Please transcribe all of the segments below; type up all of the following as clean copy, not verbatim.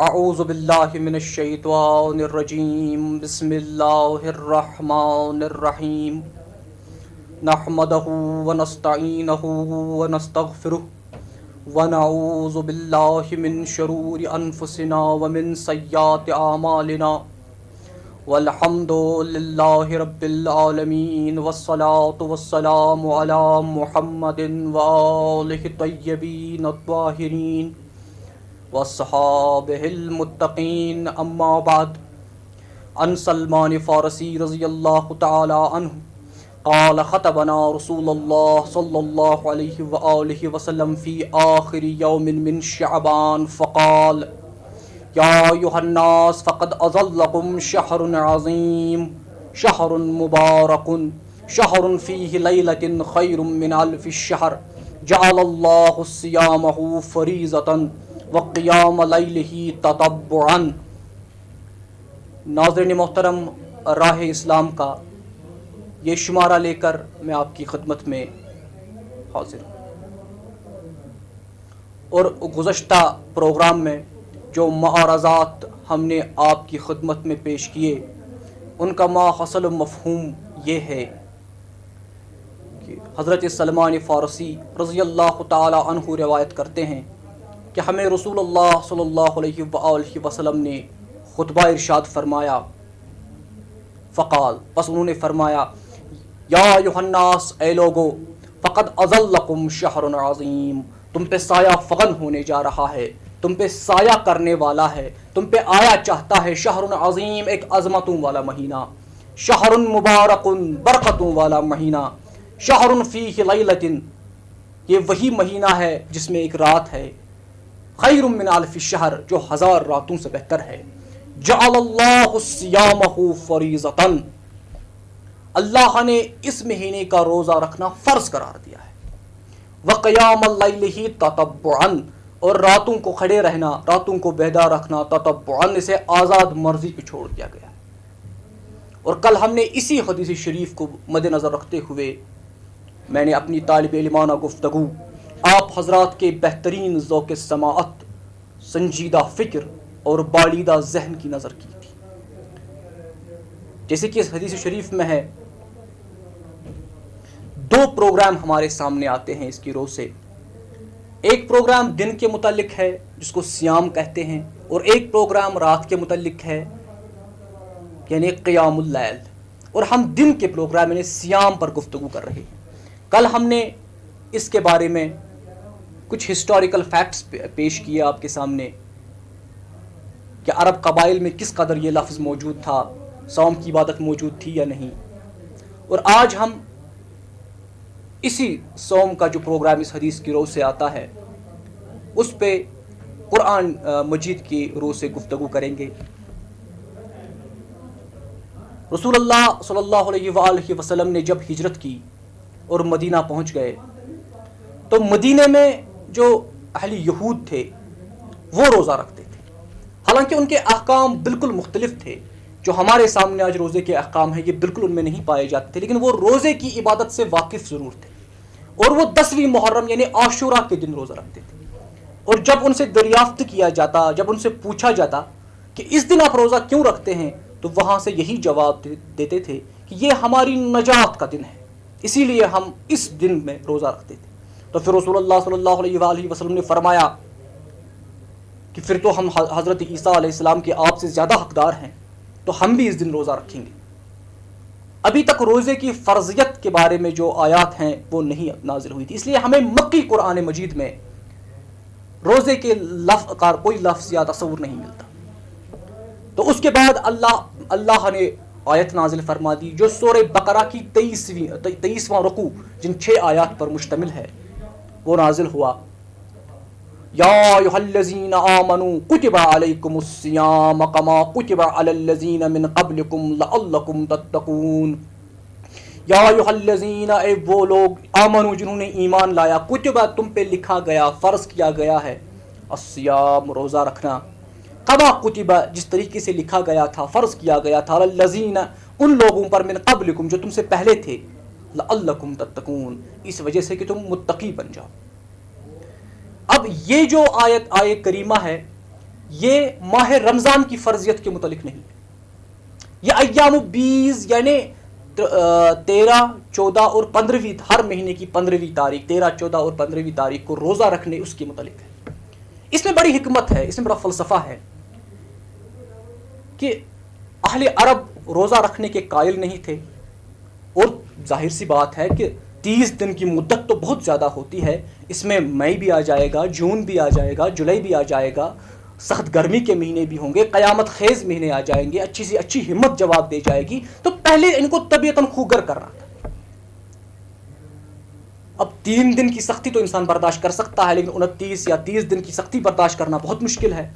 اعوذ باللہ من الشیطان الرجیم بسم اللہ الرحمن الرحیم نحمدہ ونستعینہ ونستغفرہ ونعوذ باللہ من شرور انفسنا ومن سیئات اعمالنا والحمد للہ رب العالمین والصلاة والسلام علی محمد وآلہ الطیبین الطاہرین وصحابہ المتقین اما بعد عن سلمان فارسی رضی اللہ تعالی عنہ قال خطبنا رسول اللہ صلی اللہ علیہ وآلہ وسلم فی آخر یوم من شعبان فقال یا ایھا الناس فقد اظلکم شہر عظیم شہر مبارک شہر فیہ لیلۃ خیر من الف الشہر جعل اللہ صیامہ فریضۃ وقیام لیلہ تتبعا۔ ناظرین محترم، راہ اسلام کا یہ شمارہ لے کر میں آپ کی خدمت میں حاضر ہوں، اور گزشتہ پروگرام میں جو معارضات ہم نے آپ کی خدمت میں پیش کیے ان کا ماحصل و مفہوم یہ ہے کہ حضرت سلمان فارسی رضی اللہ تعالی عنہ روایت کرتے ہیں کہ ہمیں رسول اللہ صلی اللہ علیہ وآلہ وسلم نے خطبہ ارشاد فرمایا، فقال، پس انہوں نے فرمایا، یا ایھا الناس، اے لوگو، فقد اظلکم شہر عظیم، تم پہ سایہ فغن ہونے جا رہا ہے، تم پہ سایہ کرنے والا ہے، تم پہ آیا چاہتا ہے شہر عظیم، ایک عظمتوں والا مہینہ، شہر مبارک، برکتوں والا مہینہ، شہر فیہ لیلۃ، یہ وہی مہینہ ہے جس میں ایک رات ہے، خیر من الف الشہر، جو 1000 راتوں سے بہتر ہے، جعل اللہ صیامہ فریضۃ، اللہ نے اس مہینے کا روزہ رکھنا فرض قرار دیا ہے، وقیام اللیلہ تتبعا، اور راتوں کو کھڑے رہنا، راتوں کو بیدار رکھنا، تتبعا، اسے آزاد مرضی پہ چھوڑ دیا گیا ہے۔ اور کل ہم نے اسی حدیث شریف کو مد نظر رکھتے ہوئے میں نے اپنی طالب علمانہ گفتگو آپ حضرات کے بہترین ذوق سماعت، سنجیدہ فکر اور بالیدہ ذہن کی نظر کی تھی۔ جیسے کہ اس حدیث شریف میں ہے، 2 پروگرام ہمارے سامنے آتے ہیں اس کی روح سے۔ ایک پروگرام دن کے متعلق ہے جس کو سیام کہتے ہیں، اور ایک پروگرام رات کے متعلق ہے یعنی قیام اللیل، اور ہم دن کے پروگرام یعنی سیام پر گفتگو کر رہے ہیں۔ کل ہم نے اس کے بارے میں کچھ ہسٹوریکل فیکٹس پیش کیے آپ کے سامنے کہ عرب قبائل میں کس قدر یہ لفظ موجود تھا، صوم کی عبادت موجود تھی یا نہیں۔ اور آج ہم اسی صوم کا جو پروگرام اس حدیث کی روح سے آتا ہے اس پہ قرآن مجید کی روح سے گفتگو کریں گے۔ رسول اللہ صلی اللہ علیہ وآلہ وسلم نے جب ہجرت کی اور مدینہ پہنچ گئے تو مدینے میں جو اہل یہود تھے وہ روزہ رکھتے تھے، حالانکہ ان کے احکام بالکل مختلف تھے۔ جو ہمارے سامنے آج روزے کے احکام ہیں یہ بالکل ان میں نہیں پائے جاتے تھے، لیکن وہ روزے کی عبادت سے واقف ضرور تھے، اور وہ 10ویں محرم یعنی عاشورہ کے دن روزہ رکھتے تھے۔ اور جب ان سے دریافت کیا جاتا، جب ان سے پوچھا جاتا کہ اس دن آپ روزہ کیوں رکھتے ہیں، تو وہاں سے یہی جواب دیتے تھے کہ یہ ہماری نجات کا دن ہے، اسی لیے ہم اس دن میں روزہ رکھتے تھے۔ تو پھر رسول اللہ صلی اللہ علیہ وآلہ وسلم نے فرمایا کہ پھر تو ہم حضرت عیسیٰ علیہ السلام کے آپ سے زیادہ حقدار ہیں، تو ہم بھی اس دن روزہ رکھیں گے۔ ابھی تک روزے کی فرضیت کے بارے میں جو آیات ہیں وہ نہیں نازل ہوئی تھی، اس لیے ہمیں مکی قرآن مجید میں روزے کے لفظ کا کوئی لفظ یا تصور نہیں ملتا۔ تو اس کے بعد اللہ نے آیت نازل فرما دی جو سورہ بقرہ کی 23واں رکوع جن 6 آیات پر مشتمل ہے وہ نازل ہوا، یا ایھا الذین آمنوا کتب علیکم الصیام کما کتب علی الذین من قبلکم لعلکم تتقون۔ یا ایھا الذین، اے وہ لوگ، آمنوا جنہوں نے ایمان لایا، کتب تم پہ لکھا گیا، فرض کیا گیا ہے، الصیام روزہ رکھنا، کما کتب جس طریقے سے لکھا گیا تھا، فرض کیا گیا تھا، علی الذین ان لوگوں پر، من قبلکم جو تم سے پہلے تھے، لعلکم تتقون اس وجہ سے کہ تم متقی بن جاؤ۔ اب یہ جو آیت کریمہ ہے یہ ماہ رمضان کی فرضیت کے متعلق نہیں ہے. یہ ایام 20 یعنی 13، 14 اور 15 ہر مہینے کی 15ویں تاریخ، 13، 14 اور 15ویں تاریخ کو روزہ رکھنے اس کے متعلق ہے. اس میں بڑی حکمت ہے، اس میں بڑا فلسفہ ہے کہ اہل عرب روزہ رکھنے کے قائل نہیں تھے، اور ظاہر سی بات ہے کہ 30 دن کی مدت تو بہت زیادہ ہوتی ہے، اس میں مئی بھی آ جائے گا، جون بھی آ جائے گا، جولائی بھی آ جائے گا، سخت گرمی کے مہینے بھی ہوں گے، قیامت خیز مہینے آ جائیں گے، اچھی سے اچھی ہمت جواب دے جائے گی. تو پہلے ان کو طبیعتاً خوگر کرنا تھا. اب 3 دن کی سختی تو انسان برداشت کر سکتا ہے، لیکن 29 یا 30 دن کی سختی برداشت کرنا بہت مشکل ہے.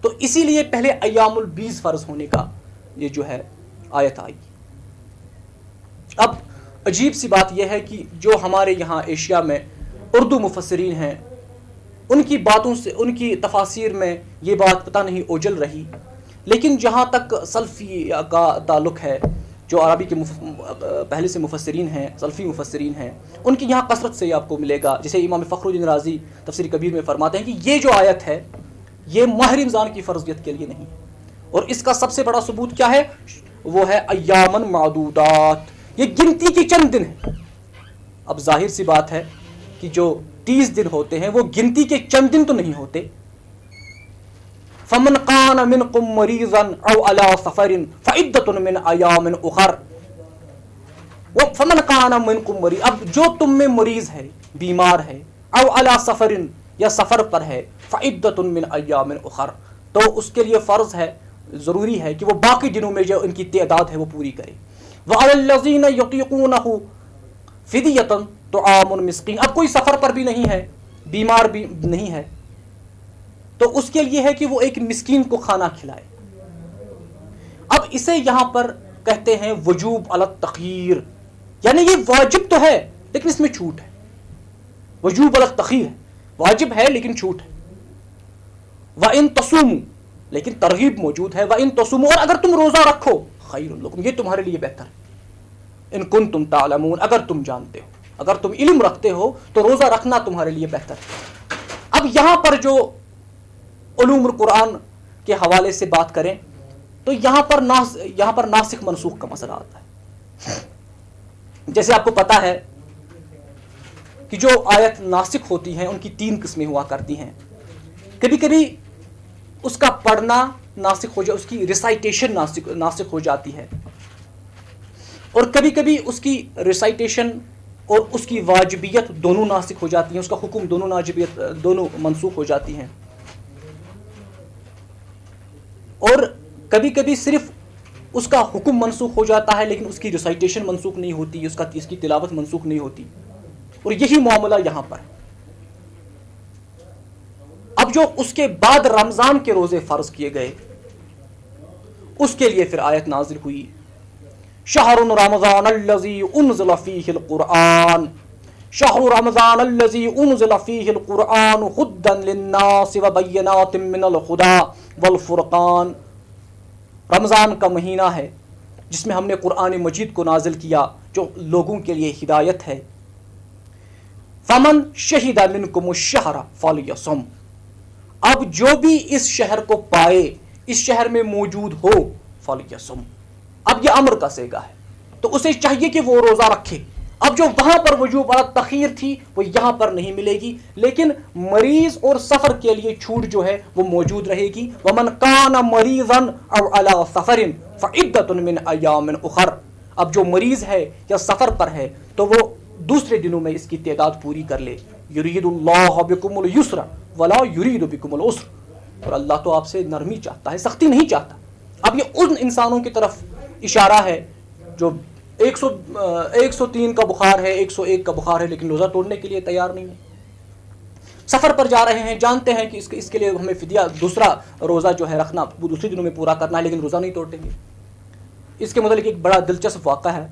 تو اسی لیے پہلے ایام 20 فرض ہونے کا یہ جو ہے آیت آئی. اب عجیب سی بات یہ ہے کہ جو ہمارے یہاں ایشیا میں اردو مفسرین ہیں، ان کی باتوں سے، ان کی تفاسیر میں یہ بات پتہ نہیں اوجل رہی، لیکن جہاں تک سلفی کا تعلق ہے، جو عربی کے پہلے سے مفسرین ہیں، سلفی مفسرین ہیں، ان کی یہاں کثرت سے یہ آپ کو ملے گا. جیسے امام فخر الدین رازی تفسیر کبیر میں فرماتے ہیں کہ یہ جو آیت ہے یہ ماہ رمضان کی فرضیت کے لیے نہیں ہے، اور اس کا سب سے بڑا ثبوت کیا ہے؟ وہ ہے ایامن معدودات، یہ گنتی کے چند دن ہیں. اب ظاہر سی بات ہے کہ جو 30 دن ہوتے ہیں وہ گنتی کے چند دن تو نہیں ہوتے. فمن کان منکم مریضا او علی سفر فعدۃ من ایام اخر. فمن کان منکم مریض، اب جو تم میں مریض ہے، بیمار ہے، او علی سفر یا سفر پر ہے، فعدۃ من ایام اخر، تو اس کے لیے فرض ہے، ضروری ہے کہ وہ باقی دنوں میں جو ان کی تعداد ہے وہ پوری کرے. وعلی الذین یطیقونہ فدیۃ طعام مسکین. اب کوئی سفر پر بھی نہیں ہے، بیمار بھی نہیں ہے، تو اس کے لیے ہے کہ وہ ایک مسکین کو کھانا کھلائے. اب اسے یہاں پر کہتے ہیں وجوب علی التخیر، یعنی یہ واجب تو ہے لیکن اس میں چھوٹ ہے. وجوب علی التخیر ہے، واجب ہے لیکن چھوٹ ہے. وَإِن تَصُومُوا، لیکن ترغیب موجود ہے. وَإِن تَصُومُوا، اور اگر تم روزہ رکھو، خیر لکم، یہ تمہارے لیے بہتر ہے. ان کنتم تعلمون، اگر تم جانتے ہو، اگر تم علم رکھتے ہو تو روزہ رکھنا تمہارے لیے بہتر ہے. اب یہاں پر جو علوم القرآن کے حوالے سے بات کریں تو یہاں پر ناسخ منسوخ کا مسئلہ آتا ہے. جیسے آپ کو پتا ہے کہ جو آیت ناسخ ہوتی ہیں ان کی 3 قسمیں ہوا کرتی ہیں. کبھی کبھی اس کا پڑھنا ناسخ ہو جائے، اس کی ریسائٹیشن ناسخ ہو جاتی ہے، اور کبھی کبھی اس کی ریسائٹیشن اور اس کی واجبیت دونوں ناسخ ہو جاتی ہیں، اس کا حکم دونوں منسوخ ہو جاتی ہیں. اور کبھی کبھی صرف اس کا حکم منسوخ ہو جاتا ہے لیکن اس کی ریسائٹیشن منسوخ نہیں ہوتی، اس کی تلاوت منسوخ نہیں ہوتی. اور یہی معاملہ یہاں پر. اب جو اس کے بعد رمضان کے روزے فرض کیے گئے اس کے لیے پھر آیت نازل ہوئی، شہر رمضان الذی انزل فیہ القرآن، شہر رمضان الذی انزل فیہ القرآن ہدی للناس وبینات من الہدی والفرقان. رمضان کا مہینہ ہے جس میں ہم نے قرآن مجید کو نازل کیا جو لوگوں کے لیے ہدایت ہے. فمن شہد منکم الشہر فلیصم، اب جو بھی اس شہر کو پائے، اس شہر میں موجود ہو، فلیصم، اب یہ امر کا صیغہ ہے تو اسے چاہیے کہ وہ روزہ رکھے. اب جو وہاں پر وجوب علی التخیر تھی وہ یہاں پر نہیں ملے گی، لیکن مریض اور سفر کے لیے چھوٹ جو ہے وہ موجود رہے گی. ومن کان مریضا او علی سفر فعدۃ من ایام اخر، اب جو مریض ہے یا سفر پر ہے تو وہ دوسرے دنوں میں اس کی تعداد پوری کر لے. یرید اللہ بکم اليسر ولا یرید بکم العسر، اور اللہ تو آپ سے نرمی چاہتا ہے، سختی نہیں چاہتا. اب یہ ان انسانوں کی طرف اشارہ ہے جو 103 کا بخار ہے، 101 کا بخار ہے لیکن روزہ توڑنے کے لیے تیار نہیں ہے. سفر پر جا رہے ہیں، جانتے ہیں کہ اس کے لیے ہمیں فدیہ دوسرا روزہ جو ہے رکھنا دوسرے دنوں میں پورا کرنا ہے لیکن روزہ نہیں توڑیں گے. اس کے متعلق ایک بڑا دلچسپ واقعہ ہے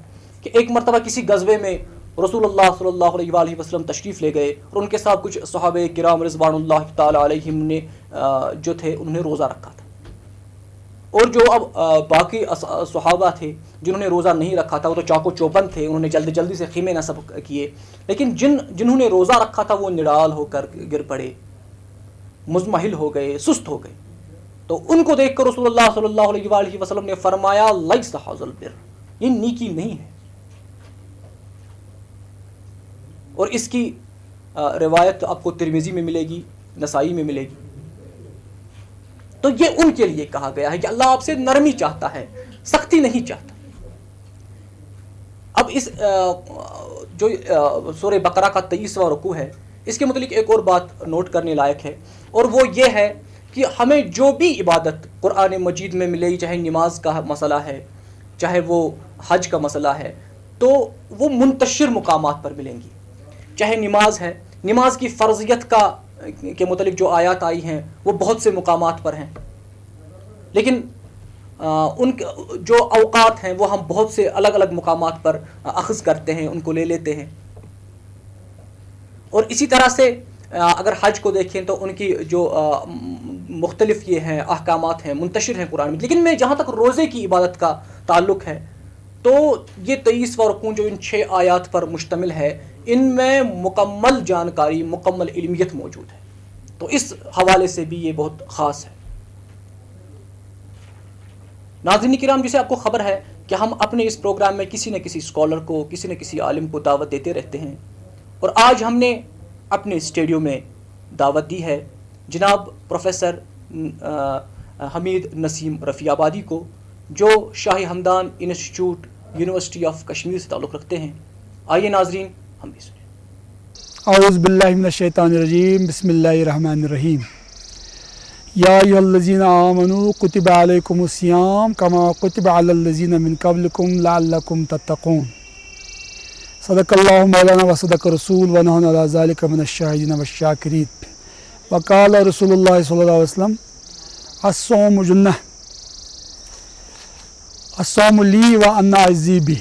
کہ ایک مرتبہ کسی غزوے میں رسول اللہ صلی اللہ علیہ وآلہ وسلم تشریف لے گئے اور ان کے ساتھ کچھ صحابہ کرام رضوان اللہ تعالی علیہم نے جو تھے انہوں نے روزہ رکھا تھا. اور جو اب باقی صحابہ تھے جنہوں نے روزہ نہیں رکھا تھا وہ تو چاقو چوبند تھے، انہوں نے جلدی سے خیمے نصب کیے، لیکن جنہوں نے روزہ رکھا تھا وہ نڈال ہو کر گر پڑے، مزمحل ہو گئے، سست ہو گئے. تو ان کو دیکھ کر رسول اللہ صلی اللہ علیہ وسلم نے فرمایا لیس ھذا البر، یہ نیکی نہیں ہے. اور اس کی روایت آپ کو ترمذی میں ملے گی، نسائی میں ملے گی. تو یہ ان کے لیے کہا گیا ہے کہ اللہ آپ سے نرمی چاہتا ہے، سختی نہیں چاہتا. اب اس جو سورہ بقرہ کا 23واں رکوع ہے، اس کے متعلق ایک اور بات نوٹ کرنے لائق ہے، اور وہ یہ ہے کہ ہمیں جو بھی عبادت قرآن مجید میں ملے گی، چاہے نماز کا مسئلہ ہے، چاہے وہ حج کا مسئلہ ہے، تو وہ منتشر مقامات پر ملیں گی. چاہے نماز ہے، نماز کی فرضیت کے متعلق جو آیات آئی ہیں وہ بہت سے مقامات پر ہیں، لیکن ان جو اوقات ہیں وہ ہم بہت سے الگ الگ مقامات پر اخذ کرتے ہیں، ان کو لے لیتے ہیں. اور اسی طرح سے اگر حج کو دیکھیں تو ان کی جو مختلف یہ ہیں احکامات ہیں، منتشر ہیں قرآن میں. لیکن میں جہاں تک روزے کی عبادت کا تعلق ہے تو یہ 23واں رکوع جو ان 6 آیات پر مشتمل ہے، ان میں مکمل جانکاری، مکمل علمیت موجود ہے. تو اس حوالے سے بھی یہ بہت خاص ہے. ناظرین کرام، جسے آپ کو خبر ہے کہ ہم اپنے اس پروگرام میں کسی نہ کسی اسکالر کو، کسی نہ کسی عالم کو دعوت دیتے رہتے ہیں، اور آج ہم نے اپنے اسٹوڈیو میں دعوت دی ہے جناب پروفیسر حمید نسیم رفیع آبادی کو، جو Shah Hamdan institute university of Kashmir سے تعلق رکھتے ہیں. آئیے ناظرین ہم بھی سنیں. اعوذ باللہ من الشیطان الرجیم، بسم اللہ الرحمن الرحیم. یا ایھا الذین آمنوا کتب علیکم الصیام کما کتب علی الذین من قبلکم لعلکم تتقون. صدق اللہ مولانا و صدق رسول و نحن علی ذلک من الشاہدین والشاکرین. وقال رسول اللہ صلی اللہ علیہ وسلم الصوم جنہ الصوم لی و انا اجزی بہ.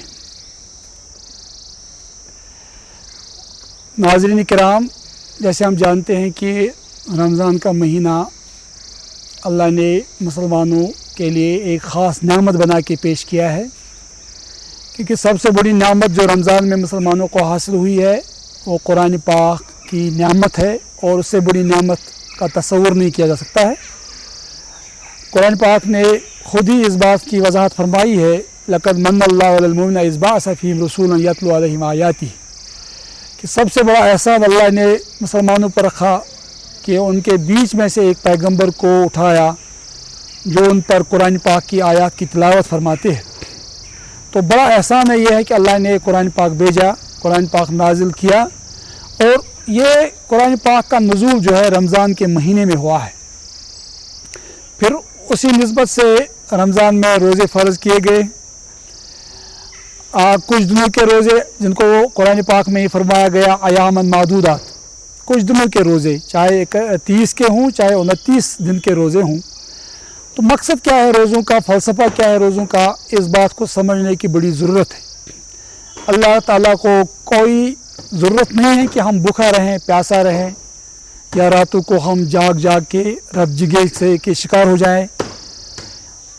ناظرین کرام، جیسے ہم جانتے ہیں کہ رمضان کا مہینہ اللہ نے مسلمانوں کے لیے ایک خاص نعمت بنا کے پیش کیا ہے، کیونکہ سب سے بڑی نعمت جو رمضان میں مسلمانوں کو حاصل ہوئی ہے وہ قرآن پاک کی نعمت ہے، اور اس سے بڑی نعمت کا تصور نہیں کیا جا سکتا ہے. قرآن پاک نے خود ہی اس بات کی وضاحت فرمائی ہے، لقد من اللہ علی المؤمنین اذ بعث فیہم رسولا یتلو علیہم آیاتہ، کہ سب سے بڑا احسان اللہ نے مسلمانوں پر رکھا کہ ان کے بیچ میں سے ایک پیغمبر کو اٹھایا جو ان پر قرآن پاک کی آیات کی تلاوت فرماتے ہیں. تو بڑا احسان ہے یہ ہے کہ اللہ نے قرآن پاک بھیجا، قرآن پاک نازل کیا، اور یہ قرآن پاک کا نزول جو ہے رمضان کے مہینے میں ہوا ہے. پھر اسی نسبت سے رمضان میں روزے فرض کیے گئے. کچھ دنوں کے روزے جن کو قرآن پاک میں ہی فرمایا گیا ایام معدودات، کچھ دنوں کے روزے، چاہے 30 کے ہوں چاہے 29 دن کے روزے ہوں. تو مقصد کیا ہے روزوں کا، فلسفہ کیا ہے روزوں کا، اس بات کو سمجھنے کی بڑی ضرورت ہے. اللہ تعالیٰ کو کوئی ضرورت نہیں ہے کہ ہم بھوکا رہیں، پیاسا رہیں، یا راتوں کو ہم جاگ جاگ کے رب جگے سے کے شکار ہو جائیں.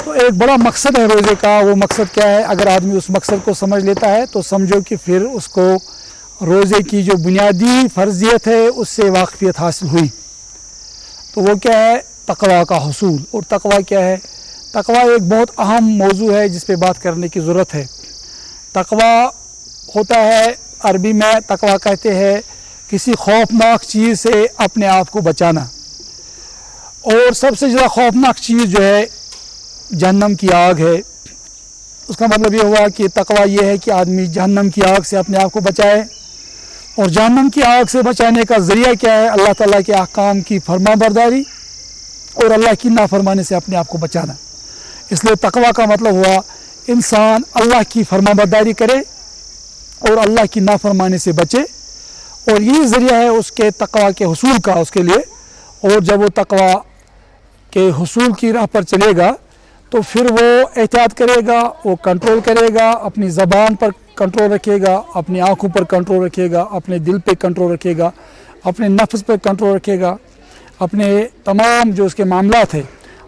تو ایک بڑا مقصد ہے روزے کا. وہ مقصد کیا ہے؟ اگر آدمی اس مقصد کو سمجھ لیتا ہے تو سمجھو کہ پھر اس کو روزے کی جو بنیادی فرضیت ہے اس سے واقفیت حاصل ہوئی. تو وہ کیا ہے؟ تقویٰ کا حصول. اور تقویٰ کیا ہے؟ تقویٰ ایک بہت اہم موضوع ہے جس پہ بات کرنے کی ضرورت ہے. تقویٰ ہوتا ہے، عربی میں تقویٰ کہتے ہیں کسی خوفناک چیز سے اپنے آپ کو بچانا. اور سب سے زیادہ خوفناک چیز جو ہے جہنم کی آگ ہے. اس کا مطلب یہ ہوا کہ تقویٰ یہ ہے کہ آدمی جہنم کی آگ سے اپنے آپ کو بچائے. اور جہنم کی آگ سے بچانے کا ذریعہ کیا ہے؟ اللہ تعالیٰ کے احکام کی فرما برداری اور اللہ کی نافرمانی سے اپنے آپ کو بچانا. اس لیے تقویٰ کا مطلب ہوا انسان اللہ کی فرما برداری کرے اور اللہ کی نافرمانی سے بچے، اور یہی ذریعہ ہے اس کے تقویٰ کے حصول کا اس کے لیے. اور جب وہ تقویٰ کے حصول کی راہ پر چلے گا تو پھر وہ احتیاط کرے گا، وہ کنٹرول کرے گا، اپنی زبان پر کنٹرول رکھے گا، اپنی آنکھوں پر کنٹرول رکھے گا، اپنے دل پہ کنٹرول رکھے گا، اپنے نفس پہ کنٹرول رکھے گا، اپنے تمام جو اس کے معاملات ہیں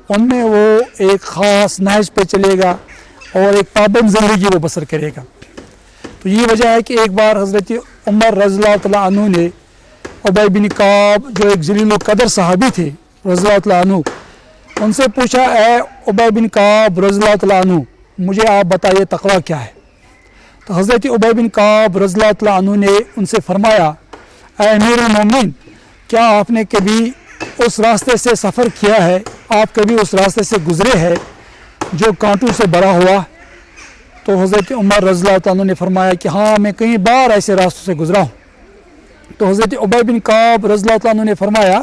ان میں وہ ایک خاص نہج پہ چلے گا اور ایک پابند زندگی وہ بسر کرے گا. تو یہ وجہ ہے کہ ایک بار حضرت عمر رضی اللہ تعالیٰ عنہ نے ابی بن کعب جو ایک جلیل القدر صحابی تھے رضی اللہ تعالیٰ عنہ، ان سے پوچھا اے ابی بن کعب رضی اللہ تعالیٰ عنہ مجھے آپ بتائیے تقویٰ کیا ہے؟ تو حضرت ابی بن کعب رضی اللہ تعالیٰ عنہ نے ان سے فرمایا اے امیر المومنین کیا آپ نے کبھی اس راستے سے سفر کیا ہے، آپ کبھی اس راستے سے گزرے ہیں جو کانٹوں سے بھرا ہوا؟ تو حضرت عمر رضی اللہ تعالیٰ عنہ نے فرمایا کہ ہاں میں کئی بار ایسے راستوں سے گزرا ہوں۔ تو حضرت ابی بن کعب رضی اللہ تعالیٰ عنہ نے فرمایا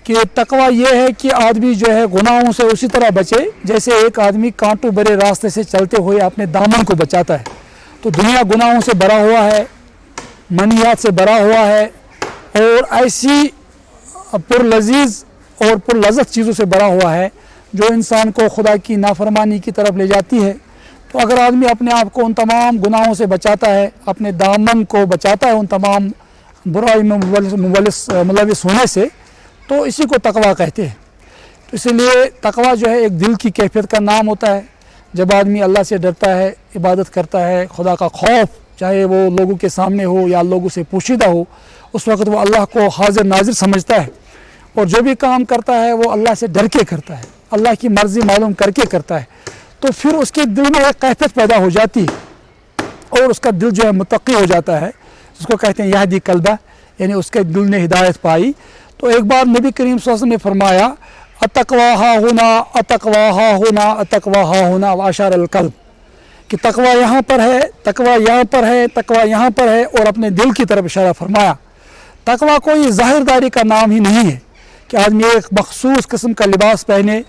کہ تقویٰ یہ ہے کہ آدمی جو ہے گناہوں سے اسی طرح بچے جیسے ایک آدمی کانٹوں بھرے راستے سے چلتے ہوئے اپنے دامن کو بچاتا ہے۔ تو دنیا گناہوں سے بھرا ہوا ہے، منیات سے بھرا ہوا ہے اور ایسی پر لذیذ اور پر لذت چیزوں سے بھرا ہوا ہے جو انسان کو خدا کی نافرمانی کی طرف لے جاتی ہے۔ تو اگر آدمی اپنے آپ کو ان تمام گناہوں سے بچاتا ہے، اپنے دامن کو بچاتا ہے ان تمام برائی میں ملوث ہونے سے، تو اسی کو تقویٰ کہتے ہیں۔ تو اسی لیے تقویٰ جو ہے ایک دل کی کیفیت کا نام ہوتا ہے۔ جب آدمی اللہ سے ڈرتا ہے، عبادت کرتا ہے، خدا کا خوف چاہے وہ لوگوں کے سامنے ہو یا لوگوں سے پوشیدہ ہو، اس وقت وہ اللہ کو حاضر ناظر سمجھتا ہے اور جو بھی کام کرتا ہے وہ اللہ سے ڈر کے کرتا ہے، اللہ کی مرضی معلوم کر کے کرتا ہے، تو پھر اس کے دل میں ایک کیفیت پیدا ہو جاتی ہے اور اس کا دل جو ہے متقی ہو جاتا ہے، جس کو کہتے ہیں یہدی قلبہ، یعنی اس کے دل نے ہدایت پائی۔ تو ایک بار نبی کریم صلی اللہ علیہ وسلم نے فرمایا اتقوا ہا ہونا اتقوا ہا ہونا اتقوا ہا ہونا واشار القلب، کہ تقویٰ یہاں پر ہے، تقویٰ یہاں پر ہے، تقویٰ یہاں پر ہے، اور اپنے دل کی طرف اشارہ فرمایا۔ تقویٰ کوئی ظاہر داری کا نام ہی نہیں ہے کہ آدمی ایک مخصوص قسم کا لباس پہنے،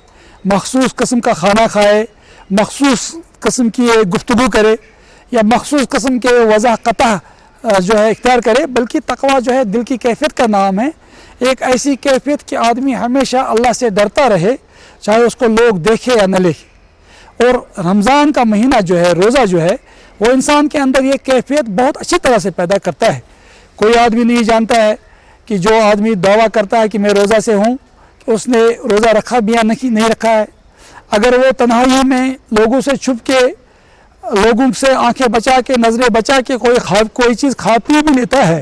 مخصوص قسم کا کھانا کھائے، مخصوص قسم کی گفتگو کرے یا مخصوص قسم کے وضع قطع جو ہے اختیار کرے، بلکہ تقویٰ جو ہے دل کی کیفیت کا نام ہے، ایک ایسی کیفیت کہ آدمی ہمیشہ اللہ سے ڈرتا رہے چاہے اس کو لوگ دیکھے یا نہ دیکھے۔ اور رمضان کا مہینہ جو ہے، روزہ جو ہے، وہ انسان کے اندر یہ کیفیت بہت اچھی طرح سے پیدا کرتا ہے۔ کوئی آدمی نہیں جانتا ہے کہ جو آدمی دعویٰ کرتا ہے کہ میں روزہ سے ہوں، کہ اس نے روزہ رکھا بھی یا نہیں رکھا ہے۔ اگر وہ تنہائی میں لوگوں سے چھپ کے، لوگوں سے آنکھیں بچا کے، نظریں بچا کے کوئی چیز کھا پی بھی لیتا ہے،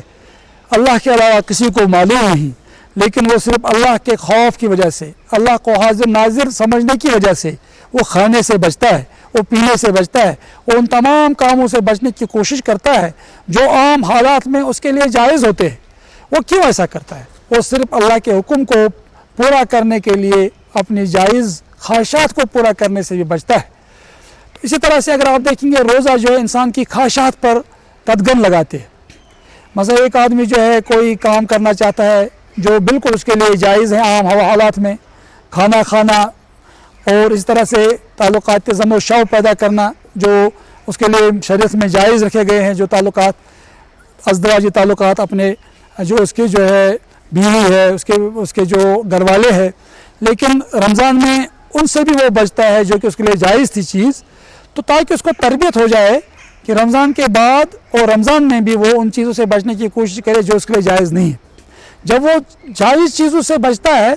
اللہ کے علاوہ کسی کو معلوم نہیں، لیکن وہ صرف اللہ کے خوف کی وجہ سے، اللہ کو حاضر ناظر سمجھنے کی وجہ سے وہ کھانے سے بچتا ہے، وہ پینے سے بچتا ہے، وہ ان تمام کاموں سے بچنے کی کوشش کرتا ہے جو عام حالات میں اس کے لیے جائز ہوتے ہیں۔ وہ کیوں ایسا کرتا ہے؟ وہ صرف اللہ کے حکم کو پورا کرنے کے لیے اپنی جائز خواہشات کو پورا کرنے سے بھی بچتا ہے۔ تو اسی طرح سے اگر آپ دیکھیں گے روزہ جو ہے انسان کی خواہشات پر قدغن لگاتے ہیں۔ مثلا ایک آدمی جو ہے کوئی کام کرنا چاہتا ہے جو بالکل اس کے لیے جائز ہے عام حالات میں، کھانا کھانا اور اس طرح سے تعلقات ضم و شو پیدا کرنا جو اس کے لیے شریعت میں جائز رکھے گئے ہیں، جو تعلقات ازدواجی تعلقات اپنے جو اس کی جو ہے بیوی ہے، اس کے جو گھر والے ہیں، لیکن رمضان میں ان سے بھی وہ بچتا ہے جو کہ اس کے لیے جائز تھی چیز، تو تاکہ اس کو تربیت ہو جائے کہ رمضان کے بعد اور رمضان میں بھی وہ ان چیزوں سے بچنے کی کوشش کرے جو اس کے لیے جائز نہیں ہے۔ جب وہ جائز چیزوں سے بچتا ہے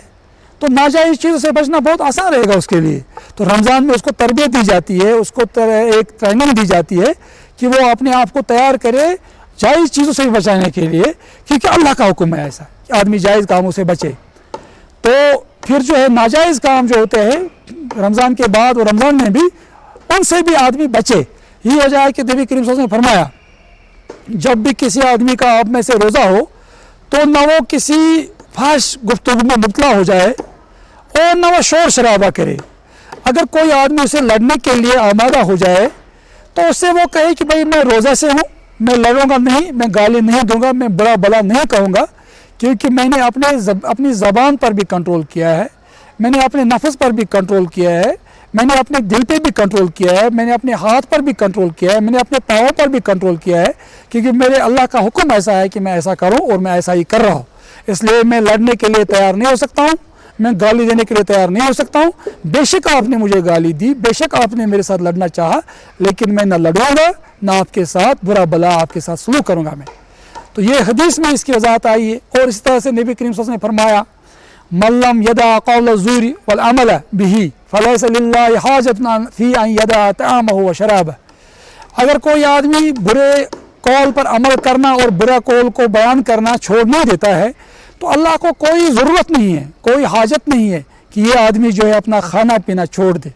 تو ناجائز چیزوں سے بچنا بہت آسان رہے گا اس کے لیے۔ تو رمضان میں اس کو تربیت دی جاتی ہے، اس کو ایک ٹریننگ دی جاتی ہے کہ وہ اپنے آپ کو تیار کرے جائز چیزوں سے بھی بچانے کے لیے، کیونکہ اللہ کا حکم ہے ایسا کہ آدمی جائز کاموں سے بچے۔ تو پھر جو ہے ناجائز کام جو ہوتے ہیں رمضان کے بعد اور رمضان میں بھی، ان سے بھی آدمی بچے۔ یہ وجہ ہے کہ نبی کریم صلی اللہ علیہ وسلم نے فرمایا جب بھی کسی آدمی کا آپ میں سے روزہ ہو تو نہ وہ کسی فحش گفتگو میں مبتلا ہو جائے اور نہ وہ شور شرابہ کرے۔ اگر کوئی آدمی اسے لڑنے کے لیے آمادہ ہو جائے تو اس سے وہ کہے کہ بھائی میں روزہ سے ہوں، میں لڑوں گا نہیں، میں گالی نہیں دوں گا، میں برا بلا نہیں کہوں گا، کیونکہ میں نے اپنی زبان پر بھی کنٹرول کیا ہے، میں نے اپنے نفس پر بھی کنٹرول کیا ہے، میں نے اپنے دل پہ بھی کنٹرول کیا ہے، میں نے اپنے ہاتھ پر بھی کنٹرول کیا ہے، میں نے اپنے پاؤں پر بھی کنٹرول کیا ہے، کیونکہ میرے اللہ کا حکم ایسا ہے کہ میں ایسا کروں اور میں ایسا ہی کر رہا ہوں۔ اس لیے میں لڑنے کے لیے تیار نہیں ہو سکتا ہوں، میں گالی دینے کے لیے تیار نہیں ہو سکتا ہوں۔ بے شک آپ نے مجھے گالی دی، بے شک آپ نے میرے ساتھ لڑنا چاہا، لیکن میں نہ لڑوں گا نہ آپ کے ساتھ برا بلا آپ کے ساتھ سلوک کروں گا میں۔ تو یہ حدیث میں اس کی وضاحت آئی ہے۔ اور اس طرح سے نبی کریم صلی اللہ علیہ وسلم نے فرمایا من لم يدع قول الزور والعمل به فليس لله حاجة في ان يدع طعامه وشرابه۔ اگر کوئی آدمی برے قول پر عمل کرنا اور برا قول کو بیان کرنا چھوڑ نہیں دیتا ہے تو اللہ کو کوئی ضرورت نہیں ہے، کوئی حاجت نہیں ہے کہ یہ آدمی جو ہے اپنا کھانا پینا چھوڑ دے.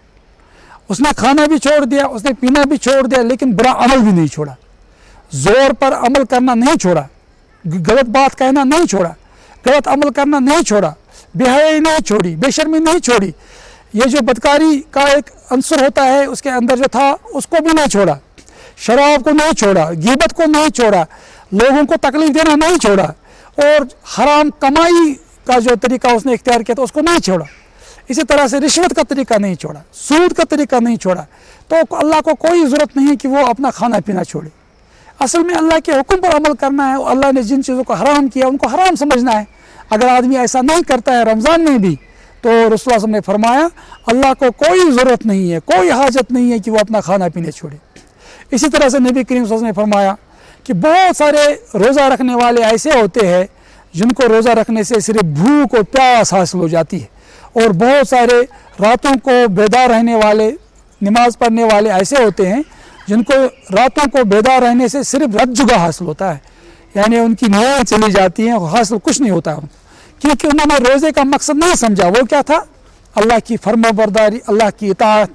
اس نے کھانا بھی چھوڑ دیا, اس نے پینا بھی چھوڑ دیا, لیکن برا عمل بھی نہیں چھوڑا, زور پر عمل کرنا نہیں چھوڑا, غلط بات کہنا نہیں چھوڑا, غلط عمل کرنا نہیں چھوڑا, بے حیائی نہیں چھوڑی, بے شرمی نہیں چھوڑی. یہ جو بدکاری کا ایک عنصر ہوتا ہے اس کے اندر جو تھا اس کو بھی نہیں چھوڑا, شراب کو نہیں چھوڑا, غیبت کو نہیں چھوڑا, لوگوں کو تکلیف دینا نہیں چھوڑا, اور حرام کمائی کا جو طریقہ اس نے اختیار کیا تھا اس کو نہیں چھوڑا. اسی طرح سے رشوت کا طریقہ نہیں چھوڑا, سود کا طریقہ نہیں چھوڑا. تو اللہ کو کوئی ضرورت نہیں کہ وہ اپنا کھانا پینا چھوڑے. اصل میں اللہ کے حکم پر عمل کرنا ہے. اللہ نے جن چیزوں کو حرام کیا ان کو حرام سمجھنا ہے. اگر آدمی ایسا نہیں کرتا ہے رمضان میں بھی, تو رسول اللہ صلی اللہ علیہ وسلم نے فرمایا اللہ کو کوئی ضرورت نہیں ہے, کوئی حاجت نہیں ہے کہ وہ اپنا کھانا پینے چھوڑے. اسی طرح سے نبی کریم صلی اللہ علیہ وسلم نے فرمایا کہ بہت سارے روزہ رکھنے والے ایسے ہوتے ہیں جن کو روزہ رکھنے سے صرف بھوک اور پیاس حاصل ہو جاتی ہے, اور بہت سارے راتوں کو بیدار رہنے والے, نماز پڑھنے والے ایسے ہوتے ہیں جن کو راتوں کو بیدار رہنے سے صرف رت جگہ حاصل ہوتا ہے, یعنی ان کی نیند چلی جاتی ہیں, حاصل کچھ نہیں ہوتا ہے, کیونکہ انہوں نے روزے کا مقصد نہیں سمجھا. وہ کیا تھا؟ اللہ کی فرما برداری, اللہ کی اطاعت,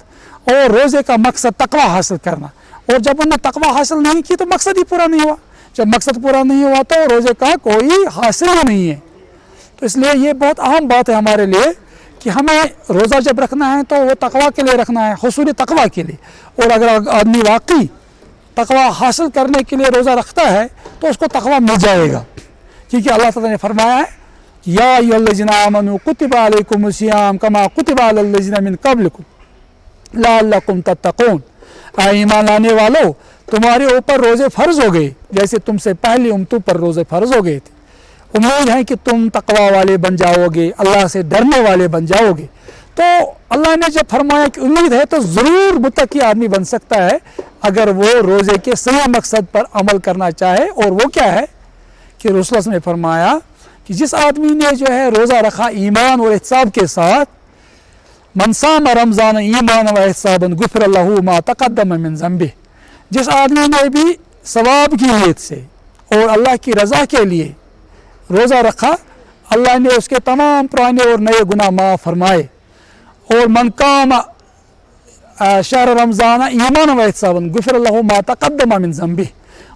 اور روزے کا مقصد تقویٰ حاصل کرنا. اور جب انہوں نے تقویٰ حاصل نہیں کی تو مقصد ہی پورا نہیں ہوا. جب مقصد پورا نہیں ہوا تو روزے کا کوئی حاصل ہی نہیں ہے. تو اس لیے یہ بہت اہم بات ہے ہمارے لیے کہ ہمیں روزہ جب رکھنا ہے تو وہ تقویٰ کے لیے رکھنا ہے, حصول تقویٰ کے لیے. اور اگر آدمی واقعی تقویٰ حاصل کرنے کے لیے روزہ رکھتا ہے تو اس کو تقویٰ مل جائے گا, کیونکہ اللہ تعالیٰ نے فرمایا ہے یا ایھا الذین آمنوا کتب علیکم الصیام کما کتب علی الذین من قبلکم لعلکم تتقون. اے ایمان لانے والو, تمہارے اوپر روزے فرض ہو گئے جیسے تم سے پہلی امتوں پر روزے فرض ہو گئے تھے. امید ہے کہ تم تقویٰ والے بن جاؤ گے, اللہ سے ڈرنے والے بن جاؤ گے. تو اللہ نے جب فرمایا کہ امید ہے تو ضرور متقی آدمی بن سکتا ہے اگر وہ روزے کے صحیح مقصد پر عمل کرنا چاہے. اور وہ کیا ہے کہ رسول اللہ صلی اللہ علیہ وسلم نے فرمایا کہ جس آدمی نے جو ہے روزہ رکھا ایمان اور احتساب کے ساتھ, من صام رمضان ایمان و احتسابا غفر لہ ما تقدم من ذنبہ, جس آدمی نے بھی ثواب کی نیت سے اور اللہ کی رضا کے لیے روزہ رکھا, اللہ نے اس کے تمام پرانے اور نئے گناہ معاف فرمائے. اور من قام شہر رمضان ایمان و احتسابا غفر لہ ما تقدم من ذنبہ,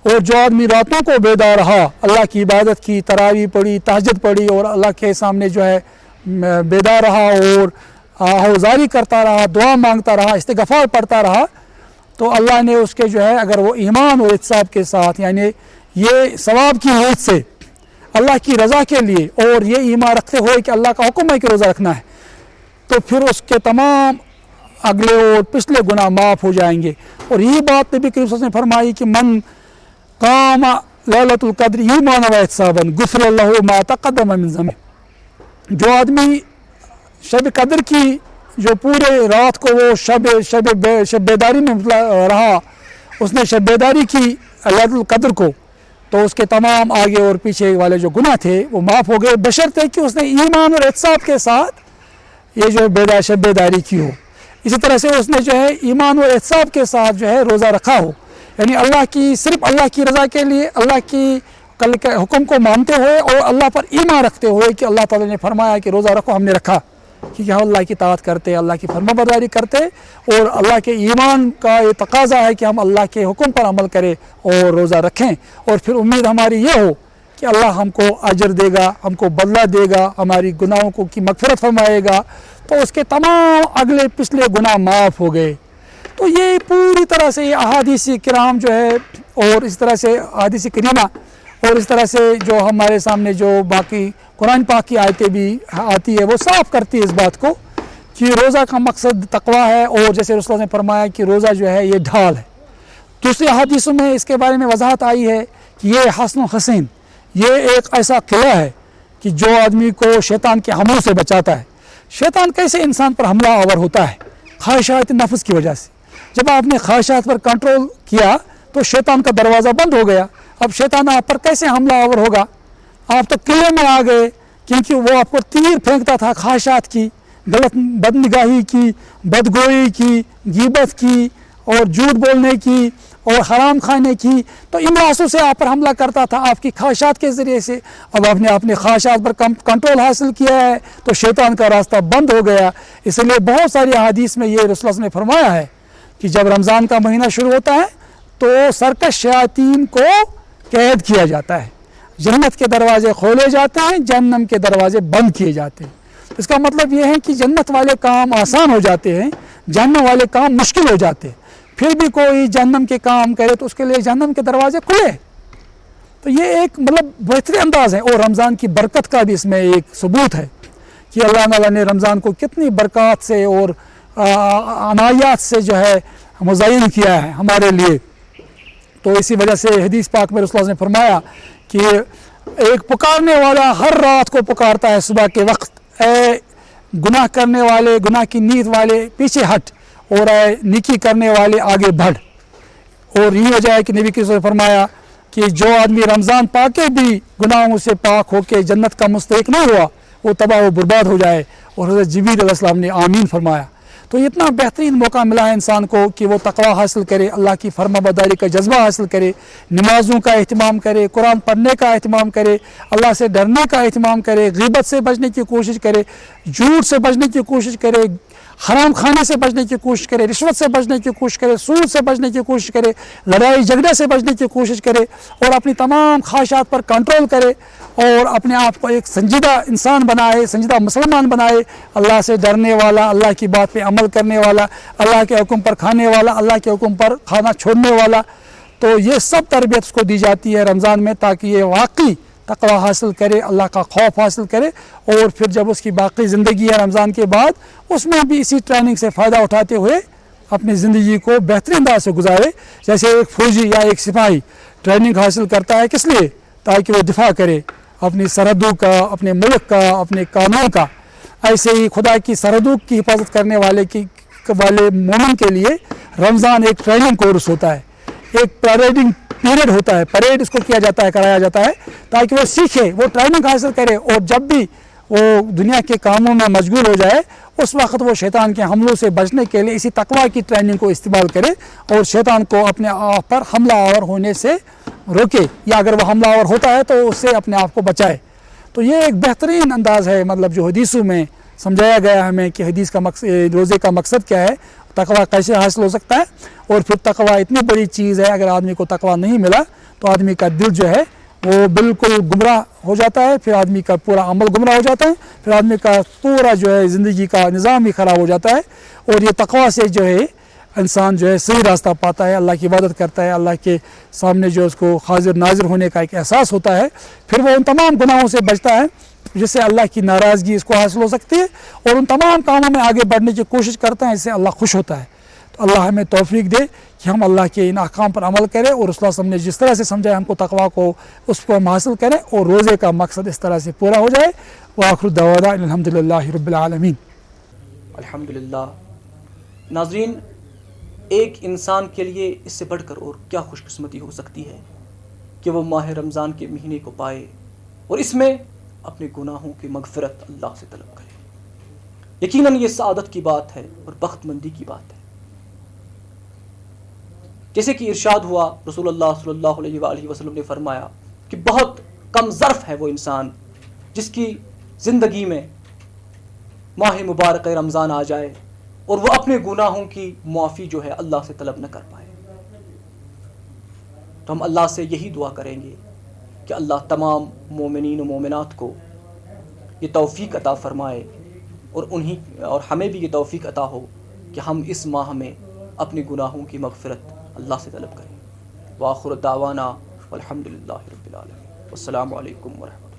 اور جو آدمی راتوں کو بیدار رہا, اللہ کی عبادت کی, تراویح پڑھی, تہجد پڑھی, اور اللہ کے سامنے جو ہے بیدار رہا اور آہوزاری کرتا رہا, دعا مانگتا رہا, استغفار پڑھتا رہا, تو اللہ نے اس کے جو ہے اگر وہ ایمان اور احتساب کے ساتھ, یعنی یہ ثواب کی نیت سے اللہ کی رضا کے لیے اور یہ ایمان رکھتے ہوئے کہ اللہ کا حکم ہے کہ روزہ رکھنا ہے, تو پھر اس کے تمام اگلے اور پچھلے گناہ معاف ہو جائیں گے. اور یہی بات نبی کریم صلی اللہ علیہ وسلم نے فرمائی کہ من قام لیلۃ القدر ایمان و احتسابا غفر لہ ما تقدم من ذنبہ, جو آدمی شب قدر کی جو پورے رات کو وہ شب بیداری میں رہا, اس نے شب بیداری کی لیلۃ القدر کو, تو اس کے تمام آگے اور پیچھے والے جو گناہ تھے وہ معاف ہو گئے, بشرطے کہ اس نے ایمان اور احتساب کے ساتھ یہ جو شب بیداری کی ہو. اسی طرح سے اس نے جو ہے ایمان اور احتساب کے ساتھ جو ہے روزہ رکھا ہو, یعنی اللہ کی, صرف اللہ کی رضا کے لیے, اللہ کی کل کے حکم کو مانتے ہوئے اور اللہ پر ایمان رکھتے ہوئے کہ اللہ تعالیٰ نے فرمایا کہ روزہ رکھو, ہم نے رکھا, کیونکہ ہم اللہ کی اطاعت کرتے, اللہ کی فرما برداری کرتے, اور اللہ کے ایمان کا یہ تقاضا ہے کہ ہم اللہ کے حکم پر عمل کریں اور روزہ رکھیں. اور پھر امید ہماری یہ ہو کہ اللہ ہم کو اجر دے گا, ہم کو بدلہ دے گا, ہماری گناہوں کو کی مغفرت فرمائے گا, تو اس کے تمام اگلے پچھلے گناہ معاف ہو گئے. تو یہ پوری طرح سے احادیث کرام جو ہے, اور اس طرح سے احادیث کریمہ, اور اس طرح سے جو ہمارے سامنے جو باقی قرآن پاک کی آیتیں بھی آتی ہے, وہ صاف کرتی ہے اس بات کو کہ روزہ کا مقصد تقویٰ ہے. اور جیسے رسول اللہ نے فرمایا کہ روزہ جو ہے یہ ڈھال ہے. دوسری حدیثوں میں اس کے بارے میں وضاحت آئی ہے کہ یہ حسن و حسین, یہ ایک ایسا قلعہ ہے کہ جو آدمی کو شیطان کے حملوں سے بچاتا ہے. شیطان کیسے انسان پر حملہ آور ہوتا ہے؟ خواہشات نفس کی وجہ سے. جب آپ نے خواہشات پر کنٹرول کیا تو شیطان کا دروازہ بند ہو گیا. اب شیطان آپ پر کیسے حملہ آور ہوگا؟ آپ تو قلعے میں آ گئے, کیونکہ وہ آپ کو تیر پھینکتا تھا خواہشات کی, غلط بدنگاہی کی, بدگوئی کی, غیبت کی, اور جھوٹ بولنے کی, اور حرام کھانے کی، تو ان راستوں سے آپ پر حملہ کرتا تھا آپ کی خواہشات کے ذریعے سے. اب آپ نے اپنی خواہشات پر کنٹرول حاصل کیا ہے تو شیطان کا راستہ بند ہو گیا. اس لیے بہت ساری احادیث میں یہ رسول اللہ نے فرمایا ہے کہ جب رمضان کا مہینہ شروع ہوتا ہے تو سرکش شیاطین کو قید کیا جاتا ہے، جنت کے دروازے کھولے جاتے ہیں، جہنم کے دروازے بند کیے جاتے ہیں. اس کا مطلب یہ ہے کہ جنت والے کام آسان ہو جاتے ہیں، جہنم والے کام مشکل ہو جاتے ہیں. پھر بھی کوئی جہنم کے کام کرے تو اس کے لیے جہنم کے دروازے کھلے. تو یہ ایک مطلب بہترین انداز ہے. اور رمضان کی برکت کا بھی اس میں ایک ثبوت ہے کہ اللہ تعالیٰ نے رمضان کو کتنی برکات سے اور عنایات سے جو ہے مزین کیا ہے ہمارے لیے. تو اسی وجہ سے حدیث پاک میں رسول اللہ نے فرمایا کہ ایک پکارنے والا ہر رات کو پکارتا ہے صبح کے وقت، اے گناہ کرنے والے، گناہ کی نیت والے پیچھے ہٹ، اور اے نیکی کرنے والے آگے بڑھ. اور یہ وجہ ہے کہ نبی کی نے فرمایا کہ جو آدمی رمضان پا کے بھی گناہوں سے پاک ہو کے جنت کا مستحق نہ ہوا وہ تباہ و برباد ہو جائے. اور حضرت جبریل علیہ السلام نے آمین فرمایا. تو اتنا بہترین موقع ملا ہے انسان کو کہ وہ تقوی حاصل کرے، اللہ کی فرما برداری کا جذبہ حاصل کرے، نمازوں کا اہتمام کرے، قرآن پڑھنے کا اہتمام کرے، اللہ سے ڈرنے کا اہتمام کرے، غیبت سے بچنے کی کوشش کرے، جھوٹ سے بچنے کی کوشش کرے، حرام کھانے سے بچنے کی کوشش کرے، رشوت سے بچنے کی کوشش کرے، سود سے بچنے کی کوشش کرے، لڑائی جھگڑے سے بچنے کی کوشش کرے، اور اپنی تمام خواہشات پر کنٹرول کرے، اور اپنے آپ کو ایک سنجیدہ انسان بنائے، سنجیدہ مسلمان بنائے، اللہ سے ڈرنے والا، اللہ کی بات پہ عمل کرنے والا، اللہ کے حکم پر کھانے والا، اللہ کے حکم پر کھانا چھوڑنے والا. تو یہ سب تربیت اس کو دی جاتی ہے رمضان میں تاکہ یہ واقعی تقوی حاصل کرے، اللہ کا خوف حاصل کرے، اور پھر جب اس کی باقی زندگی ہے رمضان کے بعد اس میں بھی اسی ٹریننگ سے فائدہ اٹھاتے ہوئے اپنی زندگی کو بہترین انداز سے گزارے. جیسے ایک فوجی یا ایک سپاہی ٹریننگ حاصل کرتا ہے کس لیے؟ تاکہ وہ دفاع کرے اپنی سرحدوں کا، اپنے ملک کا، اپنے قانون کا. ایسے ہی خدا کی سرحدوں کی حفاظت کرنے والے مومن کے لیے رمضان ایک ٹریننگ کورس ہوتا ہے، ایک پیریڈنگ پیریڈ ہوتا ہے، پریڈ اس کو کیا جاتا ہے، کرایا جاتا ہے تاکہ وہ سیکھے، وہ ٹریننگ حاصل کرے، اور جب بھی وہ دنیا کے کاموں میں مشغول ہو جائے اس وقت وہ شیطان کے حملوں سے بچنے کے لیے اسی تقوی کی ٹریننگ کو استعمال کرے اور شیطان کو اپنے آپ پر حملہ آور ہونے سے روکے، یا اگر وہ حملہ آور ہوتا ہے تو اس سے اپنے آپ کو بچائے. تو یہ ایک بہترین انداز ہے مطلب جو حدیثوں میں سمجھایا گیا ہے ہمیں کہ حدیث کا مقصد، روزے کا مقصد کیا ہے، تقوی کیسے حاصل ہو سکتا ہے. اور پھر تقوی اتنی بڑی چیز ہے، اگر آدمی کو تقوی نہیں ملا تو آدمی کا دل جو ہے وہ بالکل گمراہ ہو جاتا ہے، پھر آدمی کا پورا عمل گمراہ ہو جاتا ہے، پھر آدمی کا پورا جو ہے زندگی کا نظام بھی خراب ہو جاتا ہے. اور یہ تقوی سے جو ہے انسان جو ہے صحیح راستہ پاتا ہے، اللہ کی عبادت کرتا ہے، اللہ کے سامنے جو اس کو حاضر ناظر ہونے کا ایک احساس ہوتا ہے، پھر وہ ان تمام گناہوں سے بچتا ہے جس سے اللہ کی ناراضگی اس کو حاصل ہو سکتی ہے، اور ان تمام کاموں میں آگے بڑھنے کی کوشش کرتا ہے، اس سے اللہ خوش ہوتا ہے. تو اللہ ہمیں توفیق دے کہ ہم اللہ کے ان احکام پر عمل کریں، اور رسول اللہ صلی اللہ علیہ وسلم نے جس طرح سے سمجھایا ہم کو تقوی کو اس کو ہم حاصل کریں، اور روزے کا مقصد اس طرح سے پورا ہو جائے. وآخر دعوانا الحمدللہ رب العالمین. الحمدللہ. ناظرین، ایک انسان کے لیے اس سے بڑھ کر اور کیا خوش قسمتی ہو سکتی ہے کہ وہ ماہ رمضان کے مہینے کو پائے اور اس میں اپنے گناہوں کی مغفرت اللہ سے طلب کرے. یقیناً یہ سعادت کی بات ہے اور بخت مندی کی بات ہے. جیسے کہ ارشاد ہوا، رسول اللہ صلی اللہ علیہ وآلہ وسلم نے فرمایا کہ بہت کم ظرف ہے وہ انسان جس کی زندگی میں ماہ مبارک رمضان آ جائے اور وہ اپنے گناہوں کی معافی جو ہے اللہ سے طلب نہ کر پائے. تو ہم اللہ سے یہی دعا کریں گے کہ اللہ تمام مومنین و مومنات کو یہ توفیق عطا فرمائے، اور ہمیں بھی یہ توفیق عطا ہو کہ ہم اس ماہ میں اپنے گناہوں کی مغفرت اللہ سے طلب کریں. وآخر دعوانا والحمدللہ رب العالمین. والسلام علیکم ورحمۃ اللہ.